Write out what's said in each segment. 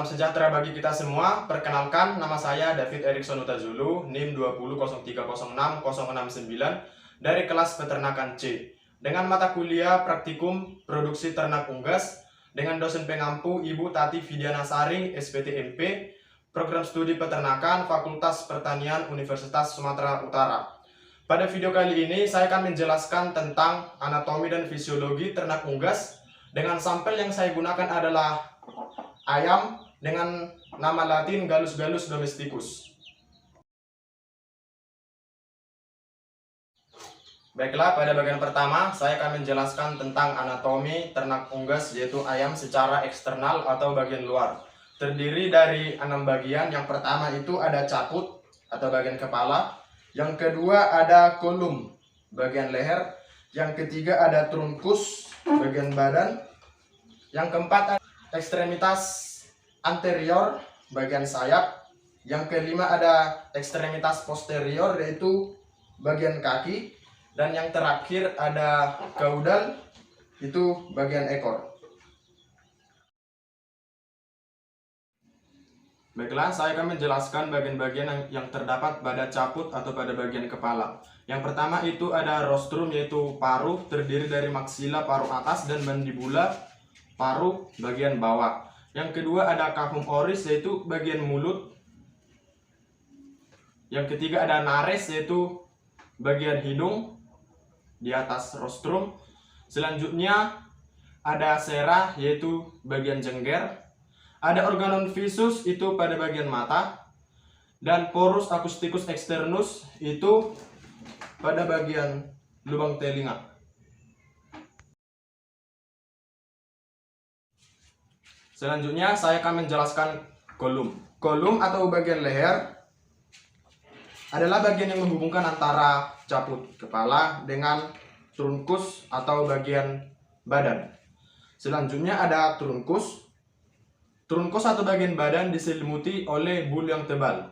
sejahtera bagi kita semua. Perkenalkan, nama saya David Erikson Utazulu, NIM 2003060069 dari kelas peternakan C. Dengan mata kuliah praktikum produksi ternak unggas dengan dosen pengampu Ibu Tati Vidianasari, SPTMP, program studi peternakan Fakultas Pertanian Universitas Sumatera Utara. Pada video kali ini saya akan menjelaskan tentang anatomi dan fisiologi ternak unggas. Dengan sampel yang saya gunakan adalah ayam dengan nama latin Gallus gallus domesticus. Baiklah, pada bagian pertama saya akan menjelaskan tentang anatomi ternak unggas, yaitu ayam secara eksternal atau bagian luar. Terdiri dari 6 bagian. Yang pertama itu ada caput atau bagian kepala. Yang kedua ada kolum, bagian leher. Yang ketiga ada trunkus, bagian badan. Yang keempat ada ekstremitas anterior, bagian sayap. Yang kelima ada ekstremitas posterior, yaitu bagian kaki. Dan yang terakhir ada caudal, itu bagian ekor. Baiklah, saya akan menjelaskan bagian-bagian yang terdapat pada caput atau pada bagian kepala. Yang pertama itu ada rostrum, yaitu paruh, terdiri dari maksila paruh atas dan mandibula paruh bagian bawah. Yang kedua ada cavum oris, yaitu bagian mulut. Yang ketiga ada nares, yaitu bagian hidung di atas rostrum. Selanjutnya ada sera, yaitu bagian jengger. Ada organon visus, itu pada bagian mata. Dan porus acousticus externus, itu pada bagian lubang telinga. Selanjutnya saya akan menjelaskan kolum. Kolum atau bagian leher adalah bagian yang menghubungkan antara caput kepala dengan trunkus atau bagian badan. Selanjutnya ada trunkus. Trunkus atau bagian badan diselimuti oleh bulu yang tebal.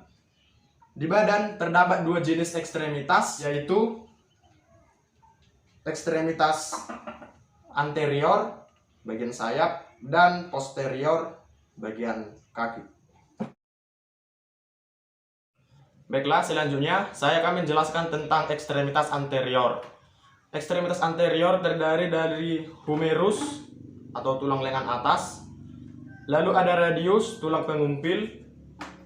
Di badan terdapat 2 jenis ekstremitas, yaitu ekstremitas anterior, bagian sayap, dan posterior, bagian kaki. Baiklah, selanjutnya saya akan menjelaskan tentang ekstremitas anterior. Ekstremitas anterior terdiri dari humerus atau tulang lengan atas. Lalu ada radius, tulang pengumpil.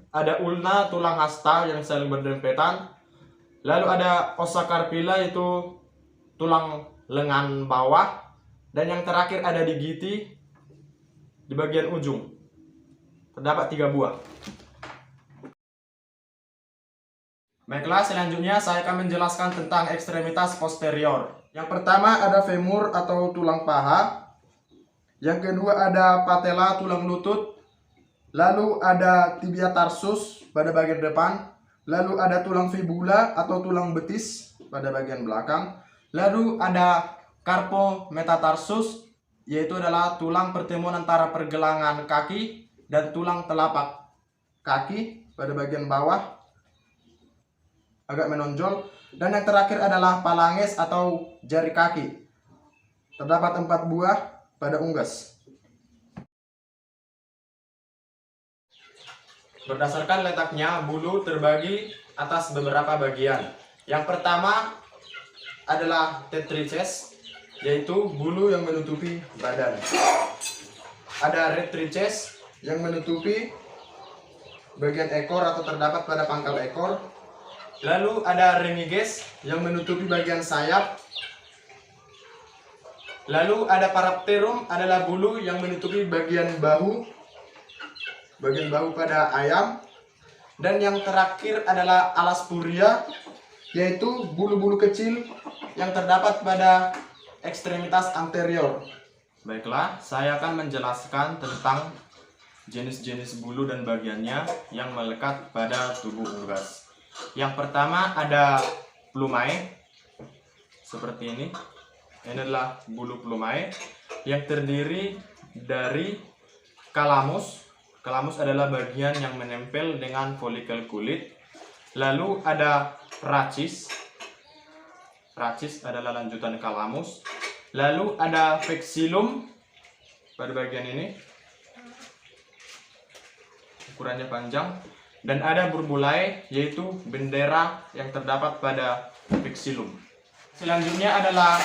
Ada ulna, tulang hasta yang saling berdempetan. Lalu ada ossa carpilla, yaitu tulang lengan bawah. Dan yang terakhir ada digiti di bagian ujung. Terdapat 3 buah. Baiklah, selanjutnya saya akan menjelaskan tentang ekstremitas posterior. Yang pertama ada femur atau tulang paha. Yang kedua ada patella, tulang lutut. Lalu ada tibia tarsus pada bagian depan. Lalu ada tulang fibula atau tulang betis pada bagian belakang. Lalu ada carpo metatarsus, yaitu adalah tulang pertemuan antara pergelangan kaki dan tulang telapak kaki pada bagian bawah, agak menonjol. Dan yang terakhir adalah phalanges atau jari kaki. Terdapat 4 buah pada unggas. Berdasarkan letaknya, bulu terbagi atas beberapa bagian. Yang pertama adalah tetrices, yaitu bulu yang menutupi badan. Ada rectrices yang menutupi bagian ekor atau terdapat pada pangkal ekor. Lalu ada remiges yang menutupi bagian sayap. Lalu ada parapterum, adalah bulu yang menutupi bagian bahu pada ayam. Dan yang terakhir adalah alaspuria, yaitu bulu-bulu kecil yang terdapat pada ekstremitas anterior. Baiklah, saya akan menjelaskan tentang jenis-jenis bulu dan bagiannya yang melekat pada tubuh unggas. Yang pertama ada plumae, seperti ini. Ini adalah bulu plumae yang terdiri dari kalamus. Kalamus adalah bagian yang menempel dengan folikel kulit. Lalu ada rachis. Rachis adalah lanjutan kalamus. Lalu ada vexillum pada bagian ini. ukurannya panjang, dan ada burbulae yaitu bendera yang terdapat pada vexillum. Selanjutnya adalah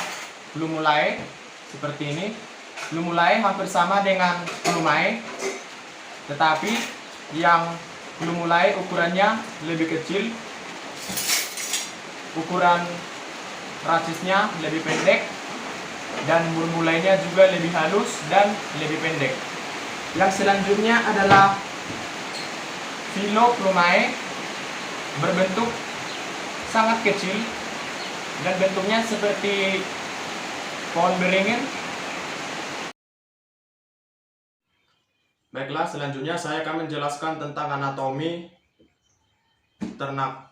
plumulae seperti ini. Plumulae hampir sama dengan plumae, tetapi yang plumulae ukurannya lebih kecil, ukuran rasisnya lebih pendek, dan burbulainya juga lebih halus dan lebih pendek. Yang selanjutnya adalah Phyloplumae, berbentuk sangat kecil dan bentuknya seperti pohon beringin. Baiklah, selanjutnya saya akan menjelaskan tentang anatomi ternak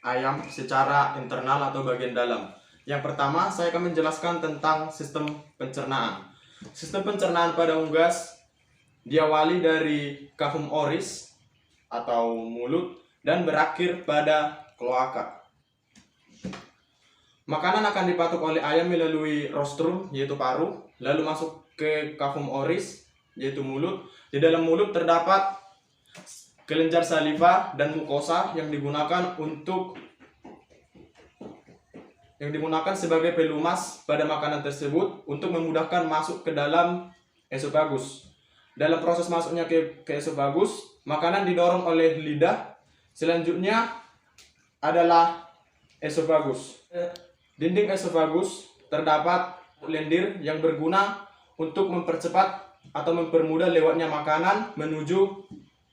ayam secara internal atau bagian dalam. Yang pertama, saya akan menjelaskan tentang sistem pencernaan. Sistem pencernaan pada unggas diawali dari cavum oris atau mulut dan berakhir pada kloaka. Makanan akan dipatuk oleh ayam melalui rostrum yaitu paru, lalu masuk ke cavum oris yaitu mulut. Di dalam mulut terdapat kelenjar saliva dan mukosa yang digunakan sebagai pelumas pada makanan tersebut untuk memudahkan masuk ke dalam esofagus. Dalam proses masuknya ke esofagus, makanan didorong oleh lidah. Selanjutnya adalah esofagus. Dinding esofagus terdapat lendir yang berguna untuk mempercepat atau mempermudah lewatnya makanan menuju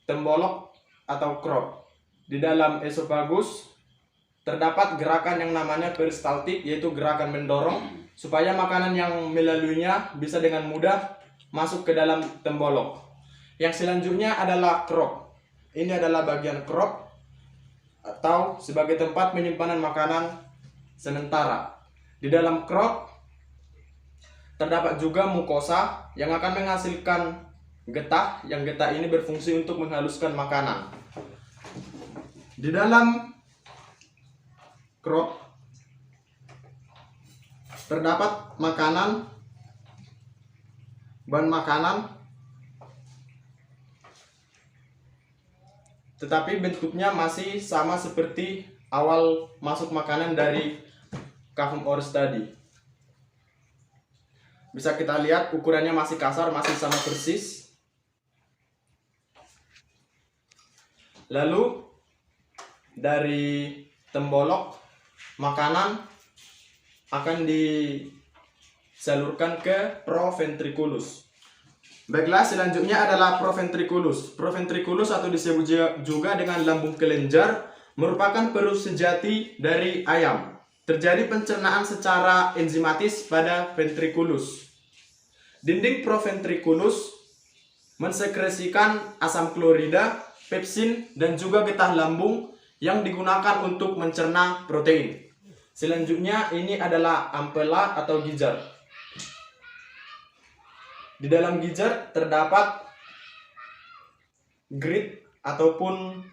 tembolok atau crop. Di dalam esofagus terdapat gerakan yang namanya peristaltik, yaitu gerakan mendorong supaya makanan yang melaluinya bisa dengan mudah masuk ke dalam tembolok. Yang selanjutnya adalah crop. Ini adalah bagian crop atau sebagai tempat penyimpanan makanan sementara. Di dalam crop terdapat juga mukosa yang akan menghasilkan getah, yang getah ini berfungsi untuk menghaluskan makanan. Di dalam crop terdapat makanan, bahan makanan, tetapi bentuknya masih sama seperti awal masuk makanan dari cavum oris tadi. Bisa kita lihat ukurannya masih kasar, masih sama persis. Lalu dari tembolok makanan akan disalurkan ke proventriculus. Baiklah, selanjutnya adalah proventriculus. Proventriculus atau disebut juga dengan lambung kelenjar merupakan perut sejati dari ayam. Terjadi pencernaan secara enzimatis pada ventriculus. Dinding proventriculus mensekresikan asam klorida, pepsin, dan juga getah lambung yang digunakan untuk mencerna protein. Selanjutnya ini adalah ampela atau gizzard. Di dalam gizzard terdapat grit ataupun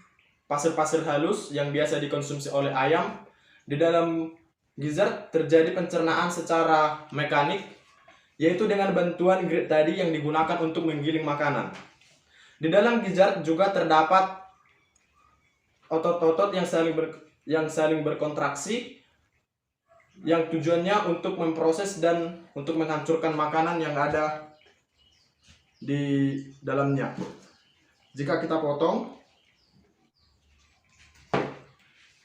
pasir-pasir halus yang biasa dikonsumsi oleh ayam. Di dalam gizzard terjadi pencernaan secara mekanik, yaitu dengan bantuan grit tadi yang digunakan untuk menggiling makanan. Di dalam gizzard juga terdapat otot-otot yang saling berkontraksi, yang tujuannya untuk memproses dan untuk menghancurkan makanan yang ada di dalamnya. Jika kita potong,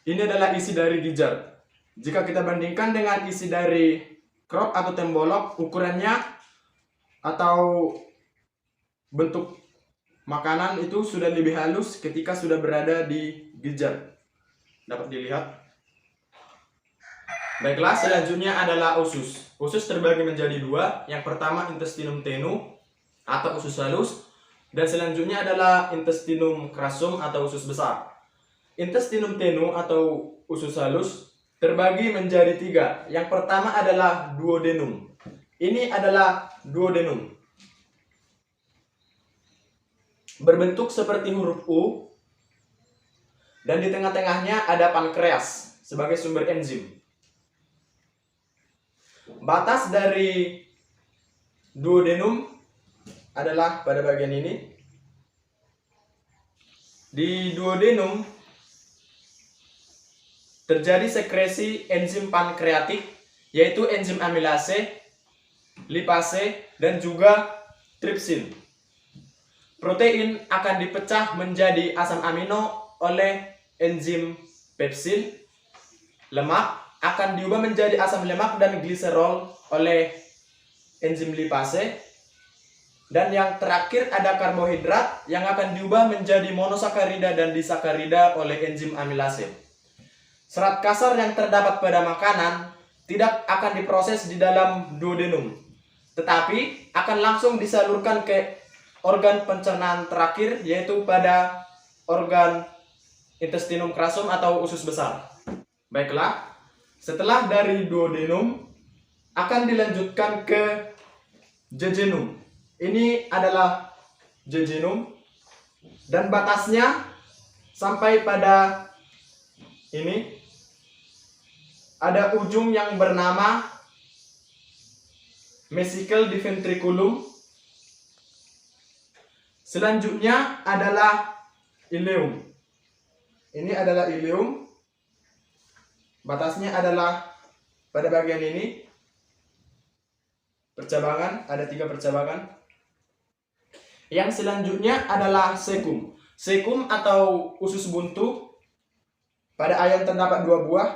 ini adalah isi dari gizzard. Jika kita bandingkan dengan isi dari crop atau tembolok, ukurannya atau bentuk makanan itu sudah lebih halus ketika sudah berada di gizzard. Dapat dilihat. Baiklah, selanjutnya adalah usus. Usus terbagi menjadi dua. Yang pertama intestinum tenue atau usus halus, dan selanjutnya adalah intestinum crassum atau usus besar. Intestinum tenue atau usus halus terbagi menjadi tiga. Yang pertama adalah duodenum. Ini adalah duodenum. Berbentuk seperti huruf U, dan di tengah-tengahnya ada pankreas sebagai sumber enzim. Batas dari duodenum adalah pada bagian ini. Di duodenum terjadi sekresi enzim pankreatik, yaitu enzim amilase, lipase, dan juga tripsin. Protein akan dipecah menjadi asam amino oleh enzim pepsin. Lemak akan diubah menjadi asam lemak dan gliserol oleh enzim lipase. Dan yang terakhir ada karbohidrat yang akan diubah menjadi monosakarida dan disakarida oleh enzim amilase. Serat kasar yang terdapat pada makanan tidak akan diproses di dalam duodenum, tetapi akan langsung disalurkan ke organ pencernaan terakhir, yaitu pada organ intestinum crassum atau usus besar. Baiklah, setelah dari duodenum akan dilanjutkan ke jejunum. Ini adalah jejunum dan batasnya sampai pada ini. Ada ujung yang bernama vesicle di ventriculum. Selanjutnya adalah ileum. Ini adalah ileum. Batasnya adalah pada bagian ini. Percabangan, ada 3 percabangan. Yang selanjutnya adalah cecum. Cecum atau usus buntu. Pada ayam terdapat 2 buah.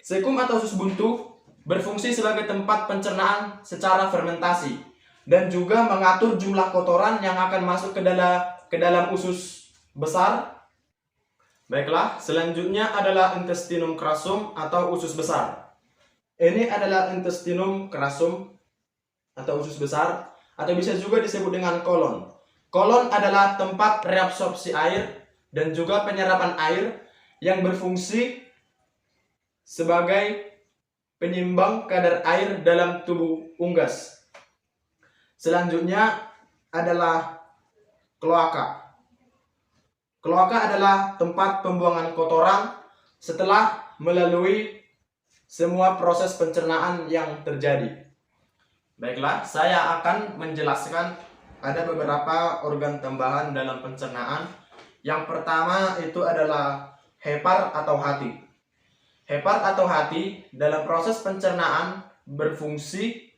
Cecum atau usus buntu berfungsi sebagai tempat pencernaan secara fermentasi dan juga mengatur jumlah kotoran yang akan masuk ke dalam usus besar. Baiklah, selanjutnya adalah intestinum crassum atau usus besar. Ini adalah intestinum crassum atau usus besar, atau bisa juga disebut dengan kolon. Kolon adalah tempat reabsorpsi air dan juga penyerapan air yang berfungsi sebagai penyimbang kadar air dalam tubuh unggas. Selanjutnya adalah kloaka. Kloaka adalah tempat pembuangan kotoran setelah melalui semua proses pencernaan yang terjadi. Baiklah, saya akan menjelaskan ada beberapa organ tambahan dalam pencernaan. Yang pertama itu adalah hepar atau hati. Hepar atau hati dalam proses pencernaan berfungsi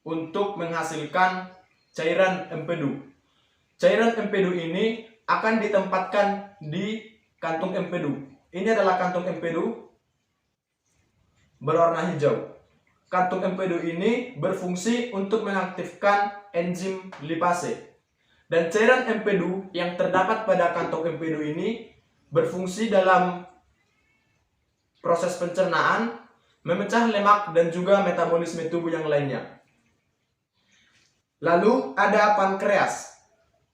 untuk menghasilkan cairan empedu. Cairan empedu ini akan ditempatkan di kantung empedu. Ini adalah kantung empedu berwarna hijau. Kantung empedu ini berfungsi untuk mengaktifkan enzim lipase. Dan cairan empedu yang terdapat pada kantong empedu ini berfungsi dalam proses pencernaan, memecah lemak, dan juga metabolisme tubuh yang lainnya. Lalu ada pankreas.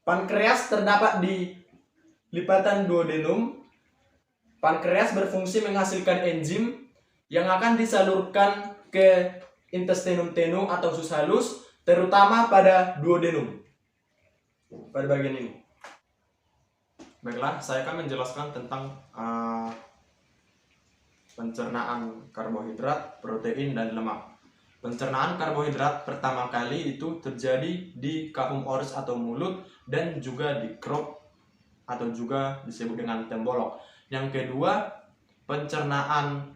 Pankreas terdapat di lipatan duodenum. Pankreas berfungsi menghasilkan enzim yang akan disalurkan ke intestinum tenue atau usus halus, terutama pada duodenum, pada bagian ini. Baiklah, saya akan menjelaskan tentang pencernaan karbohidrat, protein, dan lemak. Pencernaan karbohidrat pertama kali itu terjadi di kahum oris atau mulut dan juga di crop atau juga disebut dengan tembolok. Yang kedua, pencernaan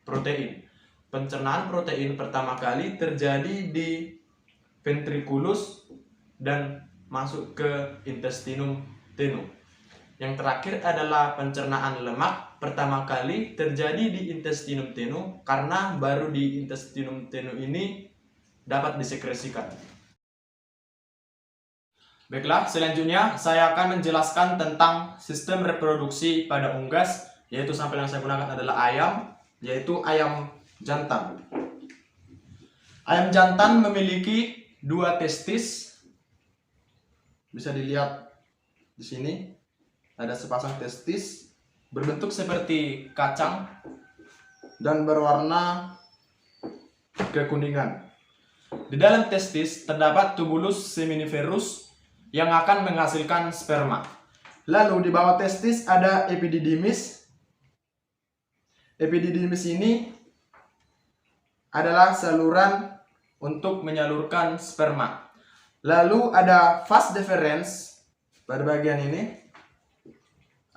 protein. Pencernaan protein pertama kali terjadi di ventriculus dan masuk ke intestinum tenue. Yang terakhir adalah pencernaan lemak pertama kali terjadi di intestinum tenue karena baru di intestinum tenue ini dapat disekresikan. Baiklah, selanjutnya saya akan menjelaskan tentang sistem reproduksi pada unggas, yaitu sampel yang saya gunakan adalah ayam, yaitu ayam jantan. Ayam jantan memiliki 2 testis. Bisa dilihat di sini. Ada sepasang testis berbentuk seperti kacang dan berwarna kekuningan. Di dalam testis terdapat tubulus seminiferus yang akan menghasilkan sperma. Lalu di bawah testis ada epididymis. Epididymis ini adalah saluran untuk menyalurkan sperma. Lalu ada vas deferens. Pada bagian ini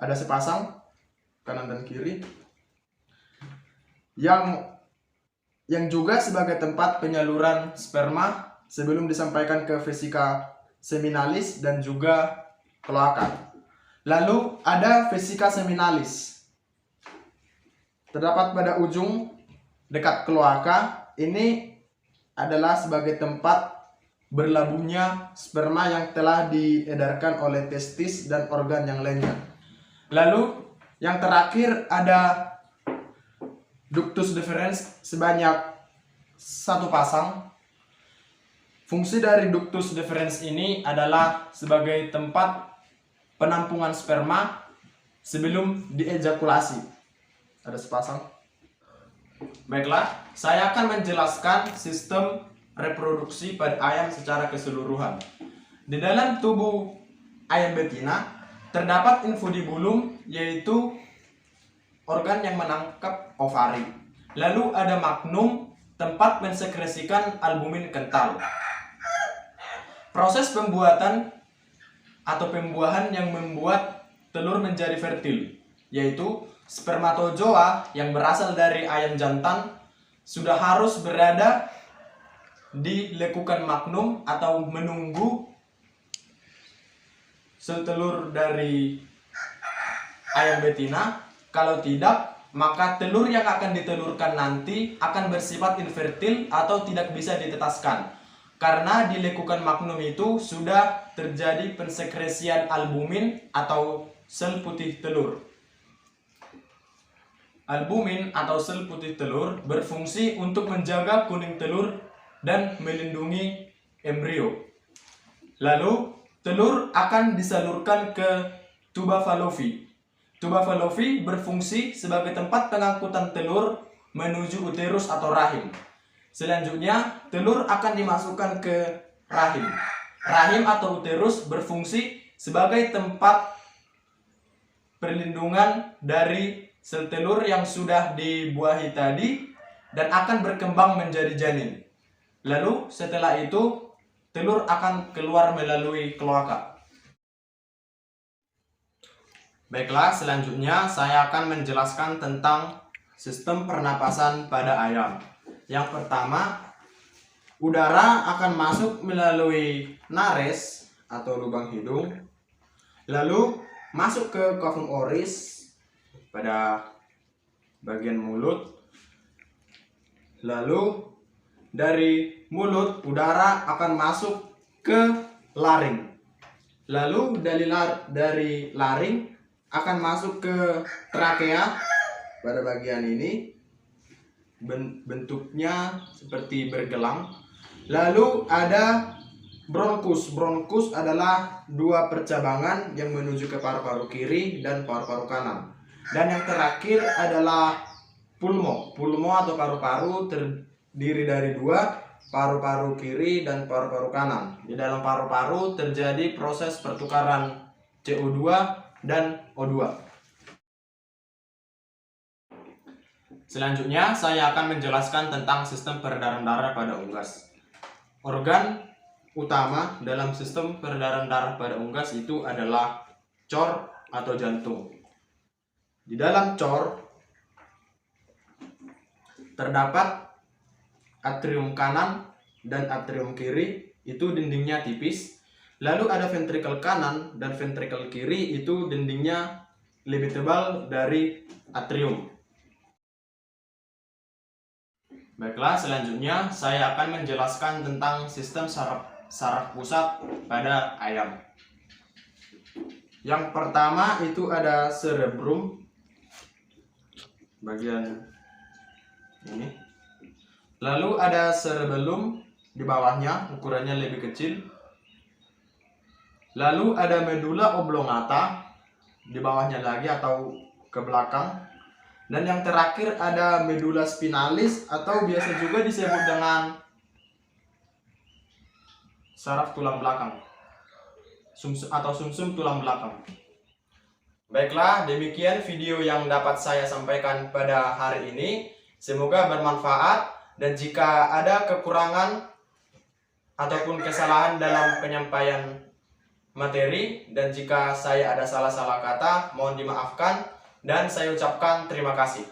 ada sepasang kanan dan kiri yang juga sebagai tempat penyaluran sperma sebelum disampaikan ke vesika seminalis dan juga kloaka. Lalu ada vesika seminalis. Terdapat pada ujung dekat kloaka. Ini adalah sebagai tempat berlabuhnya sperma yang telah diedarkan oleh testis dan organ yang lainnya. Lalu yang terakhir ada ductus deferens sebanyak satu pasang. Fungsi dari ductus deferens ini adalah sebagai tempat penampungan sperma sebelum diejakulasi. Ada sepasang. Baiklah, saya akan menjelaskan sistem reproduksi pada ayam secara keseluruhan. Di dalam tubuh ayam betina terdapat infundibulum, yaitu organ yang menangkap ovari. Lalu ada magnum, tempat mensekresikan albumin kental. Proses pembuatan atau pembuahan yang membuat telur menjadi fertil, yaitu spermatozoa yang berasal dari ayam jantan sudah harus berada di lekukan magnum atau menunggu sel telur dari ayam betina. Kalau tidak, maka telur yang akan ditelurkan nanti akan bersifat infertil atau tidak bisa ditetaskan, karena di lekukan magnum itu sudah terjadi pensekresian albumin atau sel putih telur. Albumin atau sel putih telur berfungsi untuk menjaga kuning telur dan melindungi embrio. Lalu telur akan disalurkan ke tuba fallopi. Tuba fallopi berfungsi sebagai tempat pengangkutan telur menuju uterus atau rahim. Selanjutnya telur akan dimasukkan ke rahim. Rahim atau uterus berfungsi sebagai tempat perlindungan dari sel telur yang sudah dibuahi tadi dan akan berkembang menjadi janin. Lalu setelah itu telur akan keluar melalui kloaka. Baiklah, selanjutnya saya akan menjelaskan tentang sistem pernapasan pada ayam. Yang pertama, udara akan masuk melalui nares atau lubang hidung, lalu masuk ke cavum oris pada bagian mulut, lalu dari mulut udara akan masuk ke laring. Lalu dari laring akan masuk ke trakea pada bagian ini. Bentuknya seperti bergelang. Lalu ada bronkus. Bronkus adalah dua percabangan yang menuju ke paru-paru kiri dan paru-paru kanan. Dan yang terakhir adalah pulmo. Pulmo atau paru-paru terdiri dari dua, paru-paru kiri dan paru-paru kanan. Di dalam paru-paru terjadi proses pertukaran CO2 dan O2. Selanjutnya saya akan menjelaskan tentang sistem peredaran darah pada unggas. Organ utama dalam sistem peredaran darah pada unggas itu adalah cor atau jantung. Di dalam cor terdapat atrium kanan dan atrium kiri, itu dindingnya tipis. Lalu ada ventrikel kanan dan ventrikel kiri, itu dindingnya lebih tebal dari atrium. Baiklah, selanjutnya saya akan menjelaskan tentang sistem saraf pusat pada ayam. Yang pertama itu ada cerebrum, bagian ini. Lalu ada cerebellum di bawahnya, ukurannya lebih kecil. Lalu ada medulla oblongata di bawahnya lagi atau ke belakang. Dan yang terakhir ada medulla spinalis atau biasa juga disebut dengan saraf tulang belakang atau sumsum tulang belakang. Baiklah, demikian video yang dapat saya sampaikan pada hari ini. Semoga bermanfaat, dan jika ada kekurangan ataupun kesalahan dalam penyampaian materi, dan jika saya ada salah-salah kata mohon dimaafkan dan saya ucapkan terima kasih.